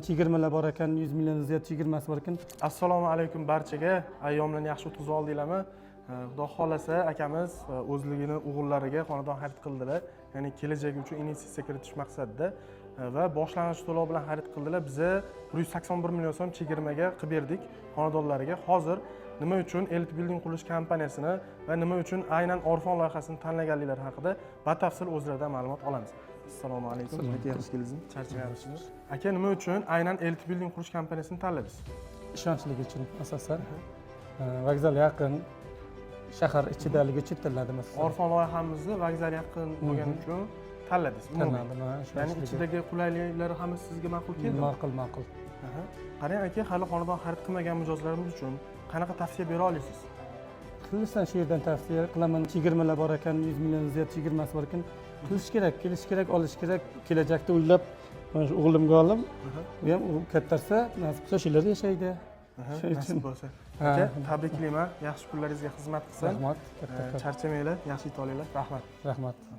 Chegirmalar bor ekan, 100 milliondan ziyod chegirmasi bor ekan. Assalomu alaykum barchaga. Ayyomlarni yaxshi o'tkazib oldinglarmi? Xudo xolasa akamiz o'zligini o'g'illariga xonadon xarid qildilar. Ya'ni kelajagi uchun investitsiya kiritish maqsadida va boshlang'ich to'lov bilan xarid qildilar. Biza 181 million so'm chegirmaga qilib berdik xonadonlariga. Hozir nima uchun Elite Building qurilish kompaniyasini va nima uchun aynan Orfon loyihasini tanlaganliklari haqida batafsil o'zlaridan ma'lumot olamiz. Assalomu alaykum. Yaxshi keldingizmi? Charchamayapsizmi? Aka, nima uchun aynan Elite Building qurish kompaniyasini tanladingiz? Ishonchligi uchun asosan vokzal yaqin, shahar ichidaligi uchun tanladim asosan. Orfon loyihamizni vokzal yaqin bo'lgani uchun tanladingiz. Tanladim. Ya'ni ichidagi qulayliklar ham sizga ma'qul keldimi? Ma'qul. Qarang aka, hali xonadon xarid qilmagan mijozlarimiz uchun qanaqa tavsiya bera olasiz? Qilishdan shu yerdan tavsiya qilaman. Chegirmalar bor ekan, 100 milliondan ziyod chegirmasi bor ekan. Qilish kerak, kelish kerak, olish kerak. Kelajakda o'ylab, mana shu o'g'limga oldim. U ham kattarsa, nasib qilsa shular yashaydi. Nasib bo'lsa. Aka, tabriklayman. Yaxshi kunlaringizga xizmat qilsin. Rahmat. Charchamanglar, yaxshi yetib olinglar. Rahmat. Rahmat.